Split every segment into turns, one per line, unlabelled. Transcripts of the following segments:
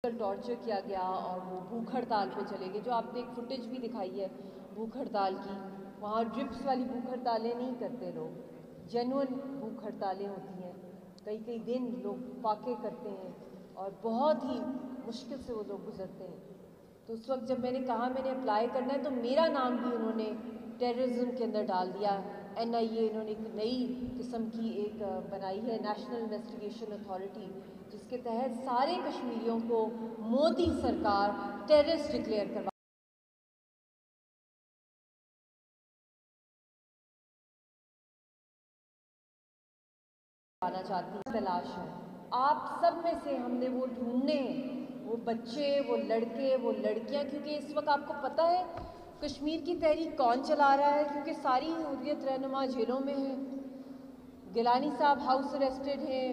Torture کیا گیا اور وہ بھوک ہڑتال پہ چلے گئے. جو آپ نے ایک فوٹیج بھی دکھائی ہے بھوک ہڑتال کی, وہاں ڈرپس والی بھوک ہڑتالیں نہیں کرتے لوگ, جینوئن بھوک ہڑتالیں ہوتی ہیں. کئی کئی دن لوگ فاقے کرتے ہیں اور بہت ہی مشکل سے وہ لوگ گزرتے ہیں. تو اس وقت جب میں نے کہا میں نے اپلائی کرنا ہے تو میرا نام بھی انہوں نے ٹیررزم کے اندر ڈال دیا. NIA انہوں نے ایک نئی قسم کی ایک بنائی ہے, نیشنل انویسٹیگیشن اتھارٹی, جس کے تحت سارے کشمیریوں کو مودی سرکار ٹیررسٹ ڈکلیئر کروانا چاہتی ہے. تلاش ہے آپ سب میں سے, ہم نے وہ ڈھونڈنے ہیں, وہ بچے, وہ لڑکے, وہ لڑکیاں, کیونکہ اس وقت آپ کو پتہ ہے کشمیر کی تحریک کون چلا رہا ہے, کیونکہ ساری حریت رہنما جیلوں میں ہیں. گیلانی صاحب ہاؤس اریسٹڈ ہیں,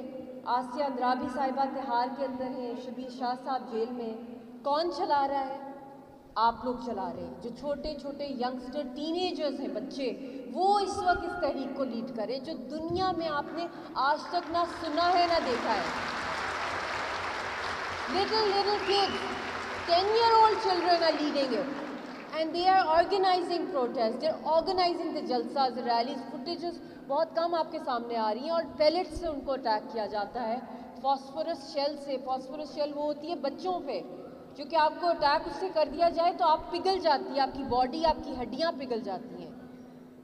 آسیہ اندرابی صاحبہ تہار کے اندر ہیں, شبیر شاہ صاحب جیل میں. کون چلا رہا ہے؟ آپ لوگ چلا رہے ہیں. جو چھوٹے چھوٹے ینگسٹر ٹین ایجرز ہیں, بچے, وہ اس وقت اس تحریک کو لیڈ کریں, جو دنیا میں آپ نے آج تک نہ سنا ہے نہ دیکھا ہے. little kids, 10-year-old children are leading it. And they are organizing protests, they are organizing the jalsas, the rallies. Footages بہت کم آپ کے سامنے آ رہی ہیں, اور پیلٹ سے ان کو اٹیک کیا جاتا ہے, فاسفورس شیل سے. فاسفورس شیل وہ ہوتی ہے بچوں پہ, جو کہ آپ کو اٹیک اس سے کر دیا جائے تو آپ پگھل جاتی ہے, آپ کی باڈی, آپ کی ہڈیاں پگھل جاتی ہیں.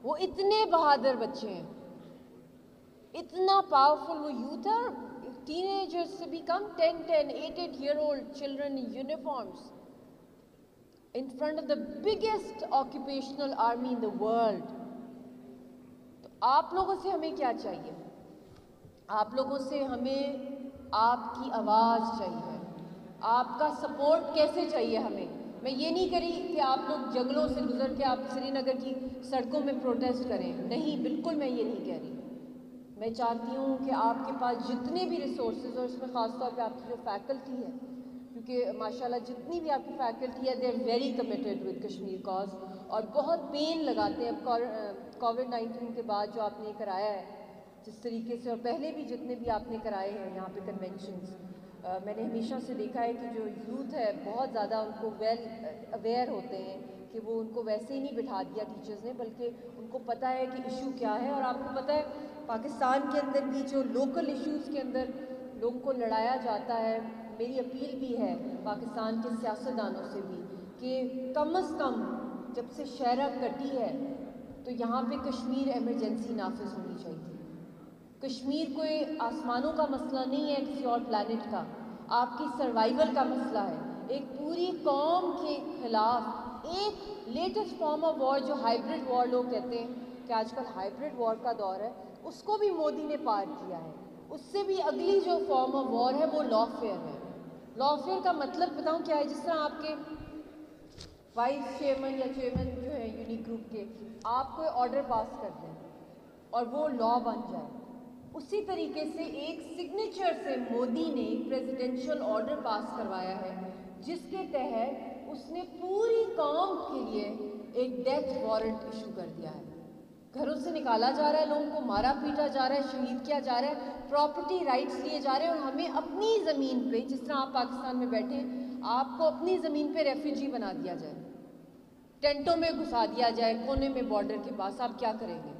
وہ اتنے بہادر بچے ہیں, اتنا پاورفل وہ یوتھ ہے. ٹین ایجرز سے بھی کم, 8 children in uniforms in front of the biggest occupational army in the world. تو آپ لوگوں سے ہمیں کیا چاہیے؟ آپ لوگوں سے ہمیں آپ کی آواز چاہیے, آپ کا سپورٹ کیسے چاہیے ہمیں. میں یہ نہیں کری کہ آپ لوگ جنگلوں سے گزر کے آپ سری نگر کی سڑکوں میں پروٹیسٹ کریں, نہیں, بالکل میں یہ نہیں کہہ رہی. میں چاہتی ہوں کہ آپ کے پاس جتنے بھی ریسورسز, اور اس میں خاص طور پہ آپ کی جو فیکلٹی ہے, کیونکہ ماشاءاللہ جتنی بھی آپ کی فیکلٹی ہے, they are very committed with Kashmir cause, اور بہت پین لگاتے ہیں. اب کووڈ-19 کے بعد جو آپ نے کرایا ہے جس طریقے سے, اور پہلے بھی جتنے بھی آپ نے کرائے ہیں یہاں پہ کنونشنز, میں نے ہمیشہ سے دیکھا ہے کہ جو یوتھ ہے بہت زیادہ ان کو ویل اویئر ہوتے ہیں, کہ وہ ان کو ویسے ہی نہیں بٹھا دیا ٹیچرز نے, بلکہ ان کو پتہ ہے کہ ایشو کیا ہے. اور آپ کو پتہ ہے پاکستان کے اندر بھی جو لوکل ایشوز کے اندر لوگوں کو لڑایا جاتا ہے, میری اپیل بھی ہے پاکستان کے سیاستدانوں سے بھی کہ کم از کم جب سے شہرہ کٹی ہے تو یہاں پہ کشمیر ایمرجنسی نافذ ہونی چاہیے. کشمیر کوئی آسمانوں کا مسئلہ نہیں ہے, کسی اور پلانٹ کا, آپ کی سروائیول کا مسئلہ ہے. ایک پوری قوم کے خلاف ایک لیٹسٹ فارم آف وار, جو ہائیبرڈ وار لوگ کہتے ہیں کہ آج کل ہائیبرڈ وار کا دور ہے, اس کو بھی مودی نے پار کیا ہے. اس سے بھی اگلی جو فارم آف وار ہے وہ لا فیئر ہے. لا فیئر کا مطلب بتاؤں کیا ہے؟ جس طرح آپ کے وائس چیئرمین یا چیئرمین جو ہے یونیک گروپ کے, آپ کوئی آرڈر پاس کر دیں اور وہ لا بن جائے, اسی طریقے سے ایک سگنیچر سے مودی نے پریزیڈنشل آرڈر پاس کروایا ہے, جس کے تحت اس نے پوری قوم کے لیے ایک ڈیتھ وارنٹ ایشو کر دیا ہے. گھروں سے نکالا جا رہا ہے, لوگوں کو مارا پیٹا جا رہا ہے, شہید کیا جا رہا ہے, پراپرٹی رائٹس لیے جا رہے ہیں, اور ہمیں اپنی زمین پہ, جس طرح آپ پاکستان میں بیٹھے ہیں, آپ کو اپنی زمین پہ ریفیوجی بنا دیا جائے, ٹینٹوں میں گھسا دیا جائے کونے میں بارڈر کے پاس. آپ کیا کریں گے؟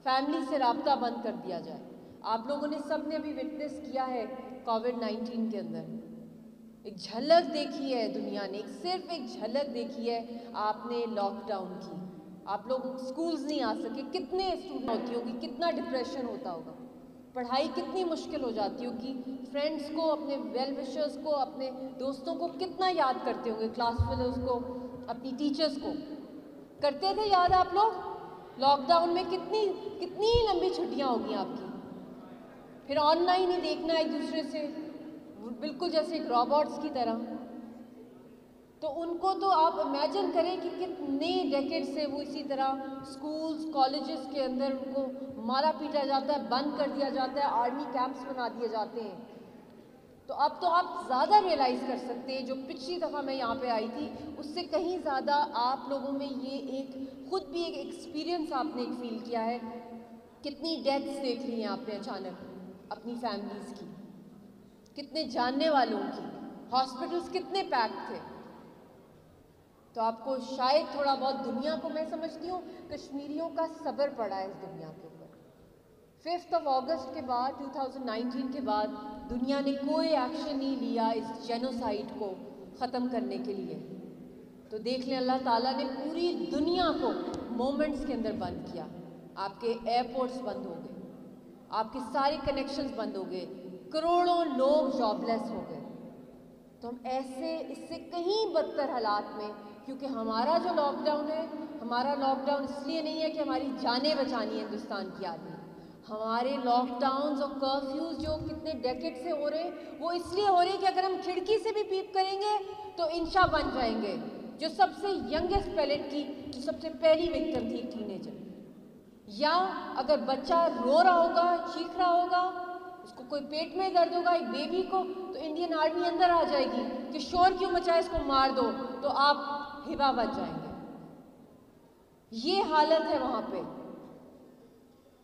فیملی سے رابطہ بند کر دیا جائے. آپ لوگوں نے سب نے ابھی وٹنس کیا ہے کووڈ-19 کے اندر, ایک جھلک دیکھی ہے دنیا نے, صرف ایک جھلک دیکھی ہے آپ نے لاک ڈاؤن کی. آپ لوگ سکولز نہیں آ سکے, کتنے اسٹوڈنٹ ہوتی ہوگی, کتنا ڈپریشن ہوتا ہوگا, پڑھائی کتنی مشکل ہو جاتی ہوگی, فرینڈس کو, اپنے ویل وشرز کو, اپنے دوستوں کو کتنا یاد کرتے ہوں گے, کلاس فیلوز کو, اپنی ٹیچرز کو کرتے تھے یاد آپ لوگ. لاک ڈاؤن میں کتنی لمبی چھٹیاں ہوگی آپ کی, پھر آن لائن ہی دیکھنا ایک دوسرے سے, بالکل جیسے ایک روبوٹس کی طرح. تو ان کو تو آپ امیجن کریں کہ کتنے ڈیکیڈ سے وہ اسی طرح سکولز, کالجز کے اندر ان کو مارا پیٹا جاتا ہے, بند کر دیا جاتا ہے, آرمی کیمپس بنا دیے جاتے ہیں. تو اب تو آپ زیادہ ریئلائز کر سکتے ہیں, جو پچھلی دفعہ میں یہاں پہ آئی تھی اس سے کہیں زیادہ آپ لوگوں میں یہ ایک خود بھی ایک ایکسپیرینس آپ نے ایک فیل کیا ہے. کتنی ڈیتھس دیکھ لی ہیں آپ نے اچانک اپنی فیملیز کی, کتنے جاننے والوں کی, ہاسپٹلس کتنے پیک تھے. تو آپ کو شاید تھوڑا بہت دنیا کو میں سمجھتی ہوں کشمیریوں کا صبر پڑا ہے اس دنیا کے اوپر. 5 اگست کے بعد 2019 کے بعد دنیا نے کوئی ایکشن نہیں لیا اس جینوسائیڈ کو ختم کرنے کے لیے. تو دیکھ لیں اللہ تعالیٰ نے پوری دنیا کو مومنٹس کے اندر بند کیا. آپ کے ایئرپورٹس بند ہو گئے, آپ کے سارے کنیکشنز بند ہو گئے, کروڑوں لوگ جاب لیس ہو گئے. تو ہم ایسے اس سے کہیں بدتر حالات میں, کیونکہ ہمارا جو لاک ڈاؤن ہے, ہمارا لاک ڈاؤن اس لیے نہیں ہے کہ ہماری جانیں بچانی ہے ہندوستان کی آدمی. ہمارے لاک ڈاؤنز اور کرفیوز جو کتنے ڈیکیڈ سے ہو رہے ہیں وہ اس لیے ہو رہے ہیں کہ اگر ہم کھڑکی سے بھی پیپ کریں گے تو انشا بن جائیں گے, جو سب سے ینگسٹ پیلٹ کی, جو سب سے پہلی وکٹم تھی ٹینیجر. یا اگر بچہ رو رہا ہوگا, چیخ رہا ہوگا, اس کو کوئی پیٹ میں درد ہوگا ایک بیبی کو, تو انڈین آرمی اندر آ جائے گی کہ شور کیوں مچائے, اس کو مار دو, تو آپ ہبا بن جائیں گے. یہ حالت ہے وہاں پہ.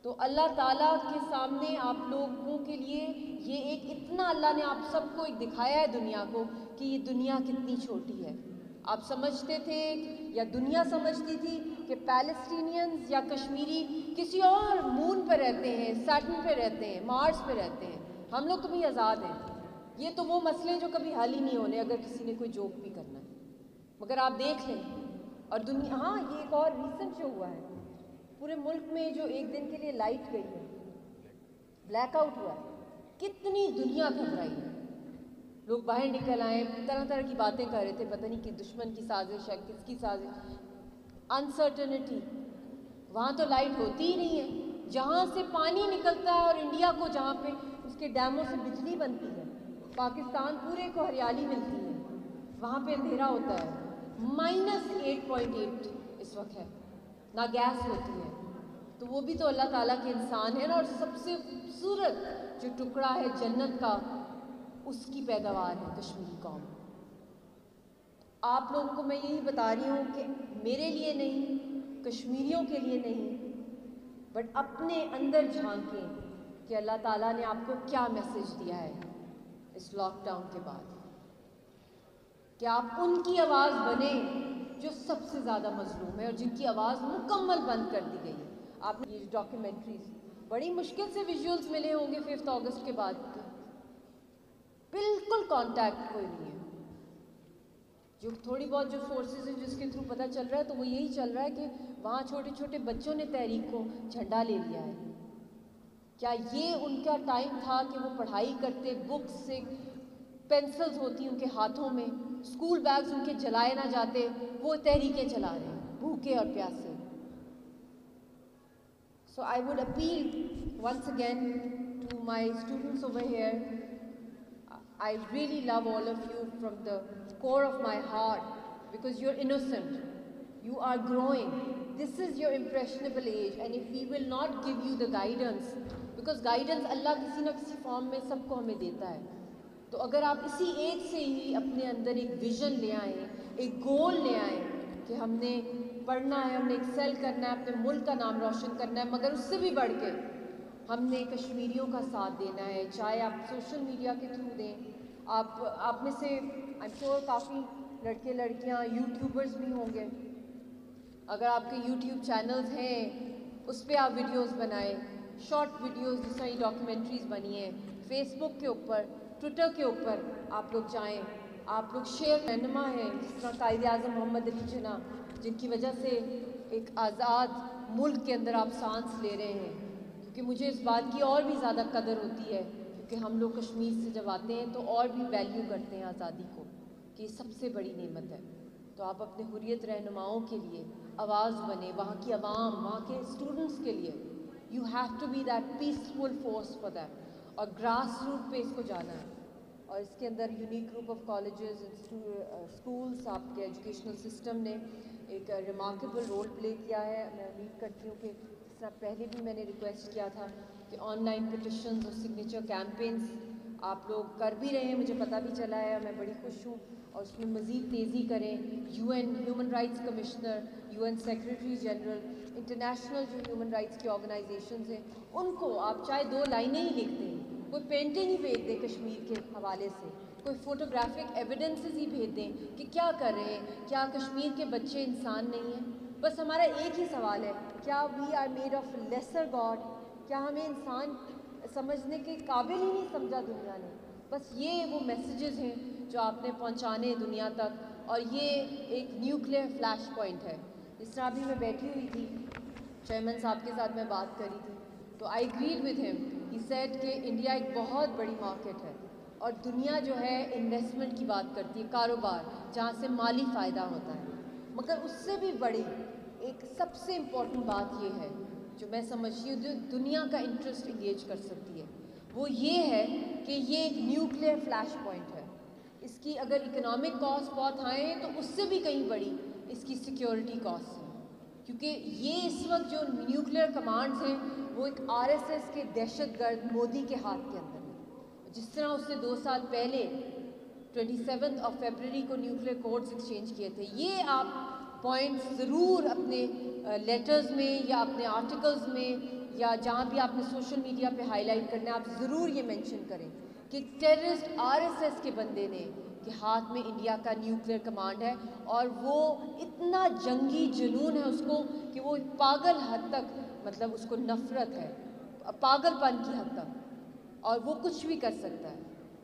تو اللہ تعالیٰ کے سامنے آپ لوگوں کے لیے یہ ایک اتنا اللہ نے آپ سب کو ایک دکھایا ہے دنیا کو کہ یہ دنیا کتنی چھوٹی ہے. آپ سمجھتے تھے یا دنیا سمجھتی تھی کہ پیلسٹینینز یا کشمیری کسی اور مون پہ رہتے ہیں, سیٹرن پہ رہتے ہیں, مارس پہ رہتے ہیں, ہم لوگ تو بھی آزاد ہیں. یہ تو وہ مسئلے جو کبھی حل ہی نہیں ہونے اگر کسی نے کوئی جوک بھی کرنا ہے. مگر آپ دیکھ لیں, اور دنیا, ہاں یہ ایک اور ریسنٹ جو ہوا ہے پورے ملک میں, جو ایک دن کے لیے لائٹ گئی ہے, بلیک آؤٹ ہوا ہے, کتنی دنیا گھبرائی ہے. لوگ باہر نکل آئے, طرح طرح کی باتیں کر رہے تھے, پتہ نہیں کہ دشمن کی سازش ہے, کس کی سازش. انسرٹنٹی. وہاں تو لائٹ ہوتی ہی نہیں ہے, جہاں سے پانی نکلتا ہے, اور انڈیا کو جہاں پہ اس کے ڈیموں سے بجلی بنتی ہے, پاکستان پورے کو ہریالی ملتی ہے, وہاں پہ اندھیرا ہوتا ہے. -8.8 اس وقت ہے, نہ گیس ہوتی ہے. تو وہ بھی تو اللہ تعالیٰ کے انسان ہیں نا. اور سب سے خوبصورت جو ٹکڑا ہے جنت کا, اس کی پیداوار ہے کشمیری قوم. آپ لوگوں کو میں یہی بتا رہی ہوں کہ میرے لیے نہیں, کشمیریوں کے لیے نہیں, بٹ اپنے اندر جھانکیں کہ اللہ تعالیٰ نے آپ کو کیا میسج دیا ہے اس لاک ڈاؤن کے بعد, کہ آپ ان کی آواز بنیں جو سب سے زیادہ مظلوم ہے اور جن کی آواز مکمل بند کر دی گئی ہے. آپ نے یہ ڈاکیومنٹریز بڑی مشکل سے ویژولز ملے ہوں گے 5 اگست کے بعد کے, بالکل کانٹیکٹ کوئی نہیں ہے. جو تھوڑی بہت جو سورسز ہیں جس کے تھرو پتہ چل رہا ہے, تو وہ یہی چل رہا ہے کہ وہاں چھوٹے چھوٹے بچوں نے تحریک کو جھنڈا لے لیا ہے. کیا یہ ان کا ٹائم تھا کہ وہ پڑھائی کرتے, بکس سے, پینسلز ہوتی ان کے ہاتھوں میں, اسکول بیگز ان کے جلائے نہ جاتے, وہ تحریکیں چلا رہے ہیں بھوکے اور پیاسے. So I would appeal once again to my students over here. I really love all of you from the core of my heart because you're innocent. You are growing. This is your impressionable age, and if we will not give you the guidance, because guidance Allah کسی نہ کسی form میں سب کو ہمیں دیتا ہے, تو اگر آپ اسی ایج سے ہی اپنے اندر ایک ویژن لے آئیں, ایک گول لے آئیں کہ ہم نے پڑھنا ہے, ہم نے ایکسیل کرنا ہے, اپنے ملک کا نام روشن کرنا ہے, مگر اس سے بھی بڑھ کے ہم نے کشمیریوں کا ساتھ دینا ہے, چاہے آپ سوشل میڈیا کے تھرو دیں. آپ میں سے آئی ایم شیور کافی لڑکے لڑکیاں یوٹیوبرز بھی ہوں گے. اگر آپ کے یوٹیوب چینلز ہیں اس پہ آپ ویڈیوز بنائیں, شارٹ ویڈیوز جس طرح ڈاکیومنٹریز بنی ہیں, فیس بک کے اوپر, ٹویٹر کے اوپر آپ لوگ جائیں, آپ لوگ شیئر. رہنما ہیں جس طرح قائد اعظم محمد علی جناح, جن کی وجہ سے ایک آزاد ملک کے اندر آپ سانس لے رہے ہیں. کیونکہ مجھے اس بات کی اور بھی زیادہ قدر ہوتی ہے, کیونکہ ہم لوگ کشمیر سے جب آتے ہیں تو اور بھی ویلیو کرتے ہیں آزادی کو, کہ یہ سب سے بڑی نعمت ہے. تو آپ اپنے حریت رہنماؤں کے لیے آواز بنے, وہاں کی عوام, وہاں کے اسٹوڈنٹس کے لیے. You have to be that peaceful force for that. اور گراس روٹ پہ اس کو جانا ہے. اور اس کے اندر unique group of colleges, schools, آپ کے ایجوکیشنل سسٹم نے ایک ریمارکیبل رول پلے کیا ہے. میں امید کرتی ہوں کہ اس طرح پہلے بھی میں نے ریکویسٹ کیا تھا کہ آن لائن پٹیشنز اور سگنیچر کیمپینز آپ لوگ کر بھی رہے ہیں, مجھے پتہ بھی چلا ہے, میں بڑی خوش ہوں. اور اس میں مزید تیزی کریں. UN human rights commissioner, UN secretary general, international جو ہیومن رائٹس کی آرگنائزیشنز ہیں, ان کو آپ چاہے 2 لائنیں ہی لکھ دیں, کوئی پینٹنگ ہی بھیج دیں کشمیر کے حوالے سے, کوئی فوٹوگرافک ایویڈنسز ہی بھیج دیں کہ کیا کر رہے ہیں. کیا کشمیر کے بچے انسان نہیں ہیں؟ بس ہمارا ایک ہی سوال ہے, کیا we are made of lesser god? کیا ہمیں انسان سمجھنے کے قابل ہی نہیں سمجھا دنیا نے؟ بس یہ وہ میسیجز ہیں جو آپ نے پہنچانے دنیا تک, اور یہ ایک نیوکلیئر فلیش پوائنٹ ہے. اس طرح بھی میں بیٹھی ہوئی تھی, چیئرمین صاحب کے ساتھ میں بات کری تھی, تو آئی ایگریڈ ود ہم. ہی سیڈ کہ انڈیا ایک بہت بڑی مارکیٹ ہے, اور دنیا جو ہے انویسٹمنٹ کی بات کرتی ہے, کاروبار جہاں سے مالی فائدہ ہوتا ہے. مگر اس سے بھی بڑی ایک سب سے امپورٹنٹ بات یہ ہے جو میں سمجھتی ہوں جو دنیا کا انٹرسٹ انگیج کر سکتی ہے, وہ یہ ہے کہ یہ ایک نیوکلیئر فلیش پوائنٹ ہے. اس کی اگر اکنامک کاسٹ بہت ہائی ہے تو اس سے بھی کہیں بڑی اس کی سیکیورٹی کاسٹ ہے, کیونکہ یہ اس وقت جو نیوکلیئر کمانڈز ہیں وہ ایک RSS کے دہشت گرد مودی کے ہاتھ کے اندر ہے. جس طرح اس نے 2 سال پہلے 27 فیبرری کو نیوکلیئر کوڈز ایکسچینج کیے تھے, یہ آپ پوائنٹس ضرور اپنے لیٹرز میں یا اپنے آرٹیکلز میں یا جہاں بھی آپ نے سوشل میڈیا پہ ہائی لائٹ کرنا ہے, آپ ضرور یہ مینشن کریں کہ ٹیررسٹ RSS کے بندے نے کہ ہاتھ میں انڈیا کا نیوکلیئر کمانڈ ہے, اور وہ اتنا جنگی جنون ہے اس کو کہ وہ پاگل حد تک, مطلب اس کو نفرت ہے پاگل پن کی حد تک, اور وہ کچھ بھی کر سکتا ہے.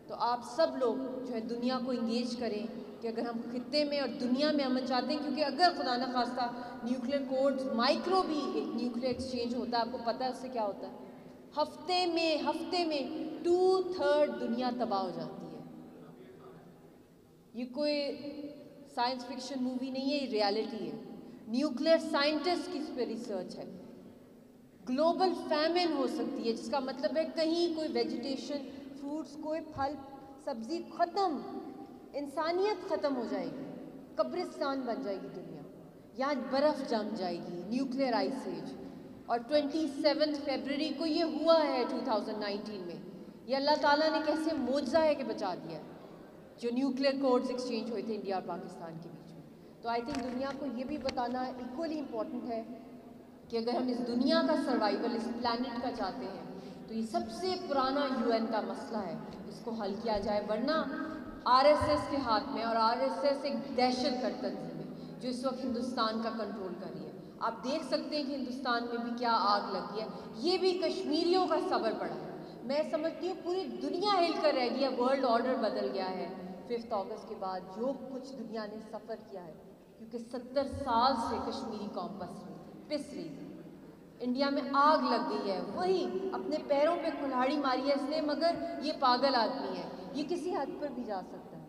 تو آپ سب لوگ جو ہے دنیا کو انگیج کریں کہ اگر ہم خطے میں اور دنیا میں امن چاہتے ہیں, کیونکہ اگر خدا نخواستہ نیوکلیئر کوڈز مائکرو بھی ایک نیوکلیئر ایکسچینج ہوتا ہے, آپ کو پتہ ہے اس سے کیا ہوتا ہے, ہفتے میں 2/3 دنیا تباہ ہو جاتی ہے. یہ کوئی سائنس فکشن مووی نہیں ہے, یہ ریالٹی ہے. نیوکلیئر سائنٹسٹ کی اس پہ ریسرچ ہے. گلوبل فیمن ہو سکتی ہے, جس کا مطلب ہے کہیں کوئی ویجیٹیشن, فروٹس, کوئی پھل سبزی ختم, انسانیت ختم ہو جائے گی, قبرستان بن جائے گی دنیا, یہاں برف جم جائے گی, نیوکلیئر آئس ایج. اور 27 فیبرری کو یہ ہوا ہے 2019 میں. یہ اللہ تعالیٰ نے کیسے معجزہ ہے کہ بچا دیا ہے, جو نیوکلیئر کوڈز ایکسچینج ہوئے تھے انڈیا اور پاکستان کے بیچ میں. تو آئی تھنک دنیا کو یہ بھی بتانا ایکولی امپورٹنٹ ہے کہ اگر ہم اس دنیا کا سروائیول, اس پلانٹ کا چاہتے ہیں, تو یہ سب سے پرانا UN کا مسئلہ ہے, اس کو حل کیا جائے. ورنہ RSS کے ہاتھ میں, اور RSS ایک دہشت گرد تنظیم ہے جو اس وقت ہندوستان کا کنٹرول کر رہی ہے. آپ دیکھ سکتے ہیں کہ ہندوستان میں بھی کیا آگ لگی ہے. یہ بھی کشمیریوں کا صبر پڑا ہے. میں سمجھتی ہوں پوری دنیا ہل کر رہ گئی ہے, ورلڈ آرڈر بدل گیا ہے 5 اگست کے بعد, جو کچھ دنیا نے سفر کیا ہے, کیونکہ 70 سال سے کشمیری قوم پس رہی تھی. انڈیا میں آگ لگ گئی ہے, وہی اپنے پیروں پہ کلہاڑی ماری ہے اس نے, مگر یہ پاگل آدمی ہے, یہ کسی حد پر بھی جا سکتا ہے.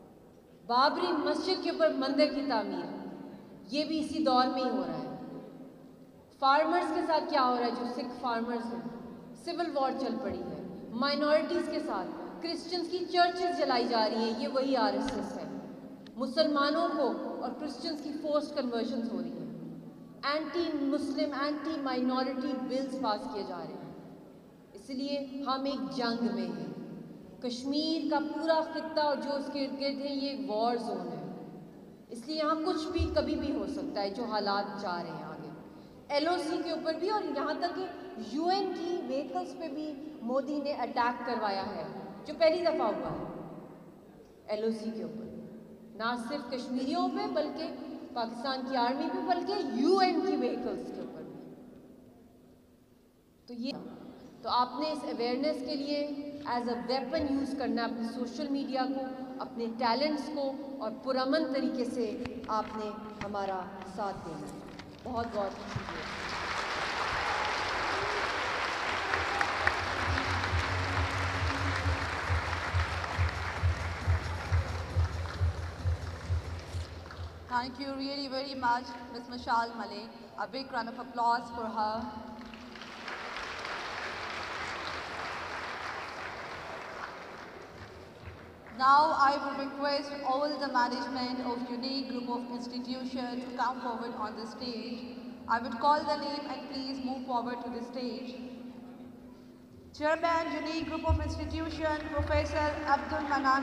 بابری مسجد کے اوپر مندر کی تعمیر, یہ بھی اسی دور میں ہی ہو رہا ہے. فارمرز کے ساتھ کیا ہو رہا ہے, جو سکھ فارمرز ہیں, سول وار چل پڑی ہے. مائنورٹیز کے ساتھ کرسچنز کی چرچز جلائی جا رہی ہیں, یہ وہی RSS ہے. مسلمانوں کو اور کرسچنز کی فورسڈ کنورژنز ہو رہی ہیں. اینٹی مسلم, اینٹی مائنورٹی بلز پاس کیے جا رہے ہیں. اس لیے ہم ایک جنگ میں ہیں. کشمیر کا پورا خطہ اور جو اس کے ارد گرد ہیں, یہ ایک وار زون ہے. اس لیے یہاں کچھ بھی کبھی بھی ہو سکتا ہے, جو حالات جا رہے ہیں آگے. LOC کے اوپر بھی, اور یہاں تک کہ UN کی ویکلز پہ بھی مودی نے اٹیک کروایا ہے, جو پہلی دفعہ ہوا ہے LOC کے اوپر. نہ صرف کشمیریوں پہ بلکہ پاکستان کی آرمی پہ, بلکہ UN کی ویکلز کے اوپر بھی. تو آپ نے اس اویئرنیس کے لیے ایز اے ویپن یوز کرنا ہے اپنے سوشل میڈیا کو, اپنے ٹیلنٹس کو, اور پرامن طریقے سے آپ نے ہمارا ساتھ دینا ہے. بہت بہت شکریہ.
Thank you really very much, Ms. Mashal Malik. A big round of applause for her. Now I would request all the management of Unique Group of Institutions to come forward on the stage. I would call the name and please move forward to the stage. Chairman, Unique Group of Institutions, Professor Abdul Manan.